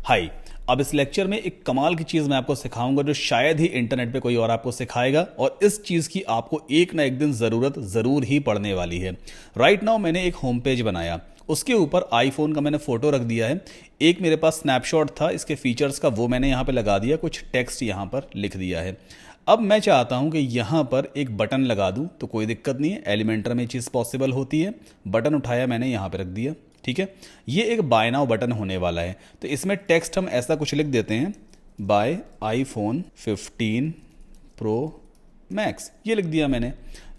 हाय। अब इस लेक्चर में एक कमाल की चीज़ मैं आपको सिखाऊंगा जो शायद ही इंटरनेट पे कोई और आपको सिखाएगा, और इस चीज़ की आपको एक ना एक दिन ज़रूरत ज़रूर ही पड़ने वाली है। राइट नाउ मैंने एक होम पेज बनाया, उसके ऊपर आईफोन का मैंने फ़ोटो रख दिया है। एक मेरे पास स्नैपशॉट था इसके फीचर्स का, वो मैंने यहाँ पे लगा दिया, कुछ टेक्स्ट यहाँ पर लिख दिया है। अब मैं चाहता हूँ कि यहाँ पर एक बटन लगा दूँ, तो कोई दिक्कत नहीं है, एलिमेंटर में चीज़ पॉसिबल होती है। बटन उठाया मैंने, यहाँ पर रख दिया, ठीक है। ये एक बाय नाउ बटन होने वाला है, तो इसमें टेक्स्ट हम ऐसा कुछ लिख देते हैं, बाय आईफोन 15 प्रो मैक्स, ये लिख दिया मैंने।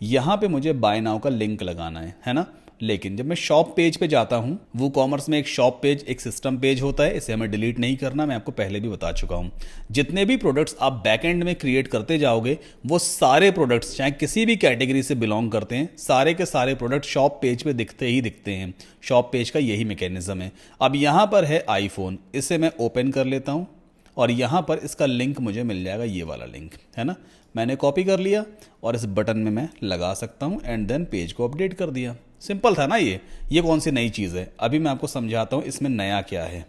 यहाँ पे मुझे बाय नाउ का लिंक लगाना है ना। लेकिन जब मैं शॉप पेज पे जाता हूँ, वो कॉमर्स में एक शॉप पेज, एक सिस्टम पेज होता है, इसे हमें डिलीट नहीं करना, मैं आपको पहले भी बता चुका हूँ। जितने भी प्रोडक्ट्स आप बैकएंड में क्रिएट करते जाओगे, वो सारे प्रोडक्ट्स चाहे किसी भी कैटेगरी से बिलोंग करते हैं, सारे के सारे प्रोडक्ट शॉप पेज पे दिखते ही दिखते हैं। शॉप पेज का यही मैकेनिज्म है। अब यहाँ पर है आईफोन, इसे मैं ओपन कर लेता हूँ और यहाँ पर इसका लिंक मुझे मिल जाएगा, ये वाला लिंक है ना। मैंने कॉपी कर लिया और इस बटन में मैं लगा सकता हूँ एंड देन पेज को अपडेट कर दिया। सिंपल था ना ये कौन सी नई चीज़ है। अभी मैं आपको समझाता हूँ इसमें नया क्या है।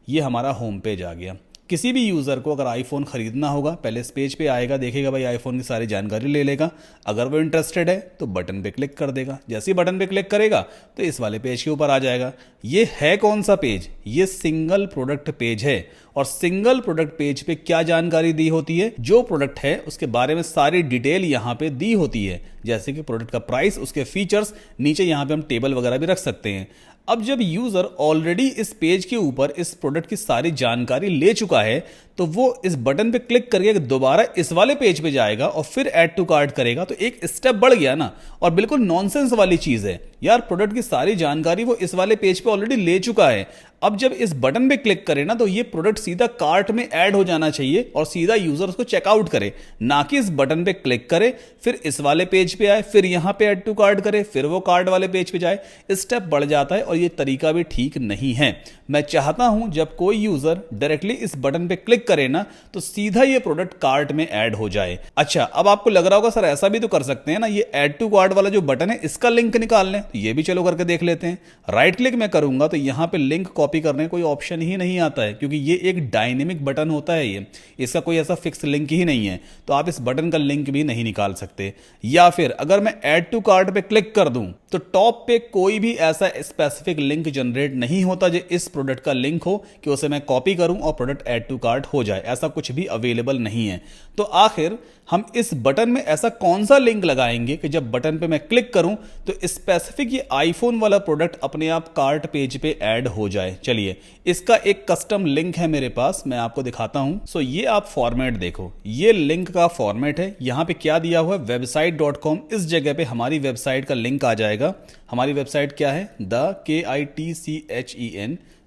ये हमारा होम पेज आ गया। किसी भी यूज़र को अगर आईफोन ख़रीदना होगा, पहले इस पेज पे आएगा, देखेगा भाई आईफोन की सारी जानकारी ले लेगा। अगर वो इंटरेस्टेड है तो बटन पे क्लिक कर देगा। जैसे ही बटन पे क्लिक करेगा तो इस वाले पेज के ऊपर आ जाएगा। ये है कौन सा पेज? ये सिंगल प्रोडक्ट पेज है। और सिंगल प्रोडक्ट पेज पे क्या जानकारी दी होती है? जो प्रोडक्ट है उसके बारे में सारी डिटेल यहाँ पे दी होती है, जैसे कि प्रोडक्ट का प्राइस, उसके फीचर्स, नीचे यहाँ पे हम टेबल वगैरह भी रख सकते हैं। अब जब यूजर ऑलरेडी इस पेज के ऊपर इस प्रोडक्ट की सारी जानकारी ले चुका है, तो वो इस बटन पे क्लिक करके दोबारा इस वाले पेज पे जाएगा और फिर ऐड टू कार्ट करेगा, तो एक स्टेप बढ़ गया ना। और बिल्कुल नॉनसेंस वाली चीज है यार, प्रोडक्ट की सारी जानकारी वो इस वाले पेज पे ऑलरेडी ले चुका है। अब जब इस बटन पे क्लिक करे ना, तो ये प्रोडक्ट सीधा कार्ट में ऐड हो जाना चाहिए और सीधा यूजर उसको चेकआउट करे, ना कि इस बटन पे क्लिक करे, फिर इस वाले पेज पे आए, फिर यहां पे ऐड टू कार्ट करे, फिर वो कार्ट वाले पेज पे जाए। स्टेप बढ़ जाता है और ये तरीका भी ठीक नहीं है। मैं चाहता हूं जब कोई यूजर डायरेक्टली इस बटन पे क्लिक करे ना, तो सीधा ये प्रोडक्ट कार्ट में ऐड हो जाए। अच्छा, अब आपको लग रहा होगा सर ऐसा भी तो कर सकते हैं ना, ये ऐड टू कार्ट वाला जो बटन है इसका लिंक निकाल लें, तो ये भी चलो करके देख लेते हैं। राइट क्लिक मैं करूंगा तो यहां पे लिंक कॉपी करने कोई ऑप्शन ही नहीं आता है, क्योंकि ये एक डायनेमिक बटन होता है, ये इसका कोई ऐसा फिक्स लिंक ही नहीं है, तो आप इस बटन का लिंक भी नहीं निकाल सकते। या फिर अगर मैं ऐड टू कार्ट पे क्लिक कर दूं, तो टॉप पे कोई भी ऐसा स्पेसिफिक लिंक जनरेट नहीं होता जो इस प्रोडक्ट का लिंक हो कि उसे मैं कॉपी करूं और प्रोडक्ट ऐड टू कार्ट हो जाए, ऐसा कुछ भी अवेलेबल नहीं है। तो आखिर हम इस बटन में ऐसा कौन सा लिंक लगाएंगे कि जब बटन पे मैं क्लिक करूं तो स्पेसिफिक ये आईफोन वाला प्रोडक्ट अपने आप कार्ट पेज पे ऐड हो जाए। चलिए, इसका एक कस्टम लिंक है मेरे पास, मैं आपको दिखाता हूं। सो ये आप फॉर्मेट देखो, ये लिंक का फॉर्मेट है। यहां पे क्या दिया हुआ है? website.com। इस जगह पे हमारी वेबसाइट का लिंक आ जाएगा। हमारी वेबसाइट क्या है?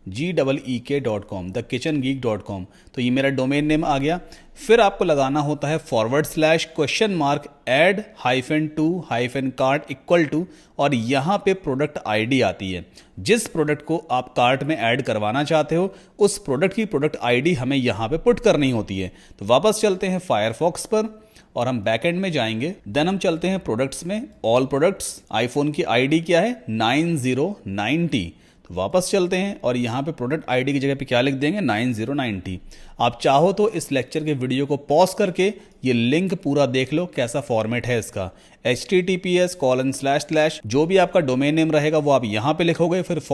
kitchen.geek.com, thekitchengeek.com। तो ये मेरा डोमेन नेम आ गया। फिर आपको लगाना होता है /? add -to -cart equal to, और यहाँ पे प्रोडक्ट आईडी आती है। जिस प्रोडक्ट को आप कार्ट में ऐड करवाना चाहते हो, उस प्रोडक्ट की प्रोडक्ट आईडी हमें यहाँ पे पुट करनी होती है। तो वापस चलते हैं फायरफॉक्स पर और हम बैकएंड में जाएंगे। देन हम चलते हैं प्रोडक्ट्स में, ऑल प्रोडक्ट्स। आईफोन की आईडी क्या है? 9090। तो वापस चलते हैं और यहाँ पे प्रोडक्ट आईडी की जगह पे क्या लिख देंगे? 9090। आप चाहो तो इस लेक्चर के वीडियो को पॉज करके ये लिंक पूरा देख लो, कैसा फॉर्मेट है इसका। https:// जो भी आपका डोमेन नेम रहेगा वो आप यहाँ पे लिखोगे, फिर /?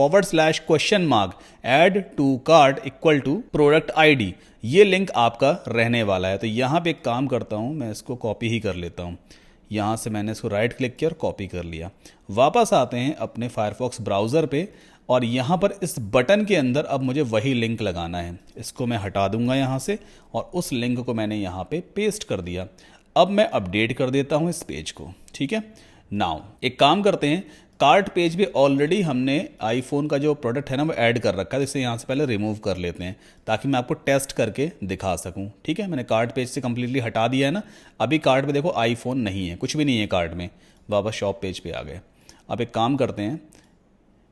add to cart equal to product ID. ये लिंक आपका रहने वाला है। तो यहाँ पे एक काम करता हूँ, मैं इसको कॉपी ही कर लेता हूँ। यहाँ से मैंने इसको राइट क्लिक किया और कॉपी कर लिया। वापस आते हैं अपने फायरफॉक्स ब्राउज़र पे और यहाँ पर इस बटन के अंदर अब मुझे वही लिंक लगाना है। इसको मैं हटा दूंगा यहाँ से और उस लिंक को मैंने यहाँ पे पेस्ट कर दिया। अब मैं अपडेट कर देता हूँ इस पेज को, ठीक है। नाउ एक काम करते हैं, कार्ट पेज पे ऑलरेडी हमने आईफोन का जो प्रोडक्ट है ना वो ऐड कर रखा है, इसे यहाँ से पहले रिमूव कर लेते हैं ताकि मैं आपको टेस्ट करके दिखा सकूँ, ठीक है। मैंने कार्ट पेज से कंप्लीटली हटा दिया है ना। अभी कार्ट पे देखो आईफोन नहीं है, कुछ भी नहीं है कार्ट में। वापस शॉप पेज पे आ गए। अब एक काम करते हैं,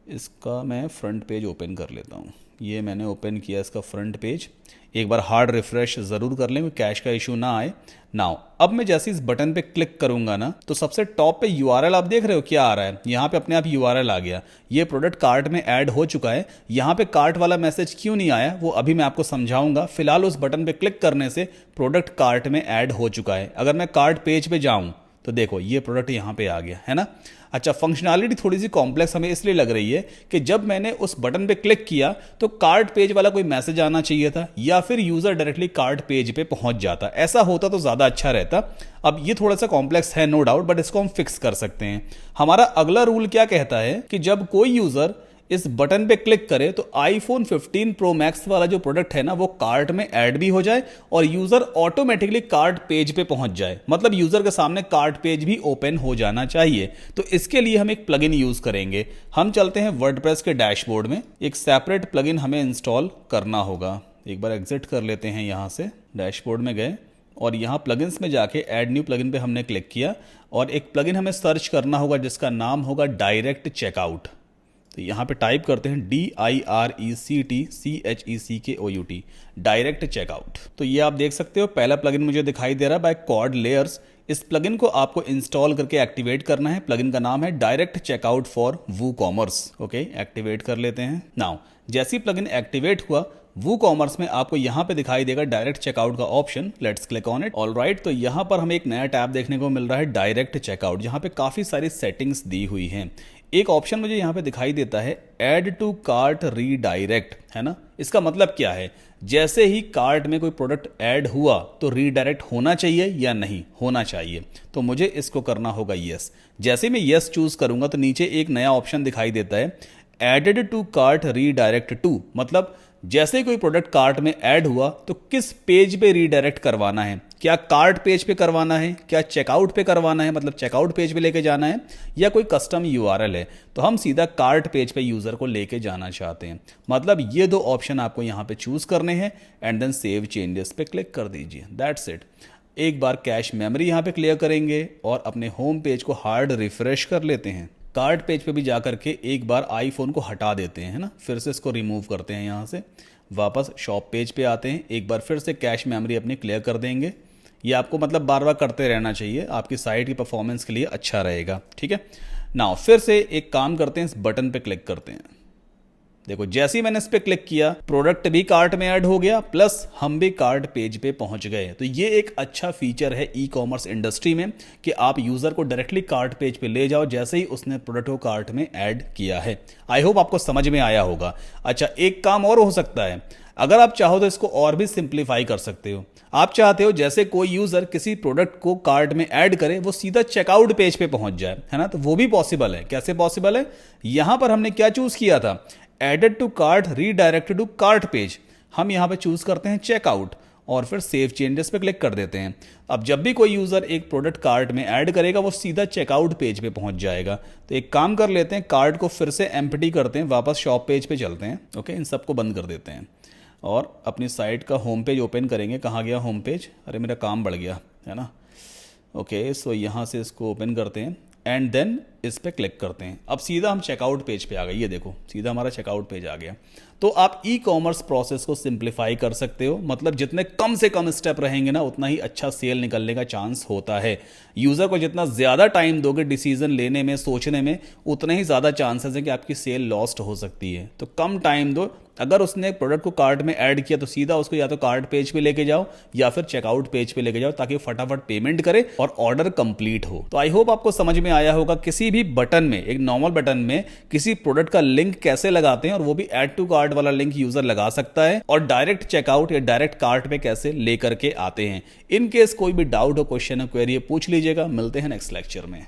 इसका मैं फ्रंट पेज ओपन कर लेता हूँ। ये मैंने ओपन किया इसका फ्रंट पेज। एक बार हार्ड रिफ्रेश ज़रूर कर लें, कैश का इशू ना आए। नाउ अब मैं जैसे इस बटन पे क्लिक करूंगा ना, तो सबसे टॉप पे यूआरएल आप देख रहे हो क्या आ रहा है, यहाँ पे अपने आप यूआरएल आ गया। ये प्रोडक्ट कार्ट में ऐड हो चुका है। यहाँ पे कार्ट वाला मैसेज क्यों नहीं आया वो अभी मैं आपको समझाऊंगा। फिलहाल उस बटन पे क्लिक करने से प्रोडक्ट कार्ट में ऐड हो चुका है। अगर मैं कार्ट पेज पे जाऊं तो देखो ये प्रोडक्ट यहाँ पे आ गया है ना। अच्छा, फंक्शनैलिटी थोड़ी सी कॉम्प्लेक्स हमें इसलिए लग रही है कि जब मैंने उस बटन पे क्लिक किया तो कार्ट पेज वाला कोई मैसेज आना चाहिए था, या फिर यूजर डायरेक्टली कार्ट पेज पे पहुंच जाता। ऐसा होता तो ज्यादा अच्छा रहता। अब ये थोड़ा सा कॉम्प्लेक्स है नो डाउट, बट इसको हम फिक्स कर सकते हैं। हमारा अगला रूल क्या कहता है कि जब कोई यूजर इस बटन पे क्लिक करे तो आईफोन 15 प्रो मैक्स वाला जो प्रोडक्ट है ना वो कार्ट में ऐड भी हो जाए और यूजर ऑटोमेटिकली कार्ट पेज पे पहुंच जाए। मतलब यूजर के सामने कार्ट पेज भी ओपन हो जाना चाहिए। तो इसके लिए हम एक प्लगइन यूज करेंगे। हम चलते हैं वर्डप्रेस के डैशबोर्ड में। एक सेपरेट प्लगइन हमें इंस्टॉल करना होगा। एक बार एग्जिट कर लेते हैं, यहाँ से डैशबोर्ड में गए और यहाँ प्लगइन्स में जाके ऐड न्यू प्लगइन पे हमने क्लिक किया और एक प्लगइन हमें सर्च करना होगा जिसका नाम होगा डायरेक्ट चेकआउट। तो यहाँ पे टाइप करते हैं DIRECTCHECKOUT, डायरेक्ट चेकआउट। तो ये आप देख सकते हो पहला प्लगइन मुझे दिखाई दे रहा है बाय क्वाड लेयर्स। इस प्लगइन को आपको इंस्टॉल करके एक्टिवेट करना है। प्लगइन का नाम है direct checkout for WooCommerce. Okay, activate कर लेते हैं। नाउ जैसे ही प्लगइन एक्टिवेट हुआ वूकॉमर्स में आपको यहाँ पे दिखाई देगा डायरेक्ट चेकआउट का option. Let's click on it. Alright, तो यहाँ पर हमें एक नया टैब देखने को मिल रहा है डायरेक्ट चेकआउट, जहाँ पे काफी सारी सेटिंग्स दी हुई हैं। एक ऑप्शन मुझे यहाँ पे दिखाई देता है ऐड टू कार्ट रीडायरेक्ट, है ना। इसका मतलब क्या है, जैसे ही कार्ट में कोई प्रोडक्ट ऐड हुआ तो रीडायरेक्ट होना चाहिए या नहीं होना चाहिए। तो मुझे इसको करना होगा यस। जैसे मैं यस चूज करूंगा तो नीचे एक नया ऑप्शन दिखाई देता है added to cart redirect to. मतलब जैसे कोई प्रोडक्ट कार्ट में ऐड हुआ तो किस पेज पे रीडायरेक्ट करवाना है। क्या कार्ट पेज पे करवाना है, क्या चेकआउट पे करवाना है, मतलब चेकआउट पेज पे लेके जाना है, या कोई कस्टम यूआरएल है। तो हम सीधा कार्ट पेज पे यूजर को लेके जाना चाहते हैं। मतलब ये दो ऑप्शन आपको यहाँ पे चूज करने हैं एंड देन सेव चेंजेस पे क्लिक कर दीजिए। That's it. एक बार कैश मेमोरी यहाँ पे क्लियर करेंगे और अपने होम पेज को हार्ड रिफ्रेश कर लेते हैं। कार्ट पेज पे भी जाकर के एक बार आईफोन को हटा देते हैं, है ना। फिर से इसको रिमूव करते हैं, यहाँ से वापस शॉप पेज पे आते हैं। एक बार फिर से कैश मेमोरी अपनी क्लियर कर देंगे। ये आपको मतलब बार बार करते रहना चाहिए, आपकी साइट की परफॉर्मेंस के लिए अच्छा रहेगा, ठीक है। नाउ फिर से एक काम करते हैं, इस बटन पे क्लिक करते हैं। देखो जैसे ही मैंने इस पे क्लिक किया प्रोडक्ट भी कार्ट में ऐड हो गया, प्लस हम भी कार्ट पेज पे पहुंच गए। तो ये एक अच्छा फीचर है ई कॉमर्स इंडस्ट्री में कि आप यूजर को डायरेक्टली कार्ट पेज पे ले जाओ जैसे ही उसने प्रोडक्ट को कार्ट में ऐड किया है। आई होप आपको समझ में आया होगा। अच्छा, एक काम और हो सकता है, अगर आप चाहो तो इसको और भी सिंप्लीफाई कर सकते हो। आप चाहते हो जैसे कोई यूजर किसी प्रोडक्ट को कार्ट में ऐड करे वो सीधा चेकआउट पेज पे पहुंच जाए, है ना। तो वो भी पॉसिबल है। कैसे पॉसिबल है, यहां पर हमने क्या चूज किया था, added to cart redirected to cart page. हम यहां पे चूज करते हैं चेकआउट और फिर सेव चेंजेस पे क्लिक कर देते हैं। अब जब भी कोई यूजर एक प्रोडक्ट कार्ट में ऐड करेगा वो सीधा चेकआउट पेज पे पहुंच जाएगा। तो एक काम कर लेते हैं, कार्ट को फिर से एम्प्टी करते हैं, वापस शॉप पेज पे चलते हैं। ओके, इन सबको बंद कर देते हैं और अपनी साइट का होम पेज ओपन करेंगे। कहाँ गया होम पेज, अरे मेरा काम बढ़ गया, है ना। ओके, सो यहाँ से इसको ओपन करते हैं एंड देन इस पे क्लिक करते हैं। अब सीधा हम चेकआउट पेज पे आ गए। ये देखो सीधा हमारा चेकआउट पेज आ गया। तो आप ई कॉमर्स प्रोसेस को सिंप्लीफाई कर सकते हो। मतलब जितने कम से कम स्टेप रहेंगे ना उतना ही अच्छा सेल निकलने का चांस होता है। यूजर को जितना ज्यादा टाइम दोगे डिसीजन लेने में, सोचने में, उतने ही ज्यादा चांसेस है कि आपकी सेल लॉस्ट हो सकती है। तो कम टाइम दो। अगर उसने प्रोडक्ट को कार्ट में ऐड किया तो सीधा उसको या तो कार्ट पेज पे लेके जाओ या फिर चेकआउट पेज पे लेके जाओ ताकि फटाफट पेमेंट करे और ऑर्डर कंप्लीट हो। तो आई होप आपको समझ में आया होगा किसी भी बटन में, एक नॉर्मल बटन में किसी प्रोडक्ट का लिंक कैसे लगाते हैं, और वो भी ऐड टू कार्ट वाला लिंक यूजर लगा सकता है, और डायरेक्ट चेकआउट या डायरेक्ट कार्ट पे कैसे लेकर के आते हैं। इन केस कोई भी डाउट हो, क्वेश्चन हो, क्वेरी पूछ लीजिएगा। मिलते हैं नेक्स्ट लेक्चर में।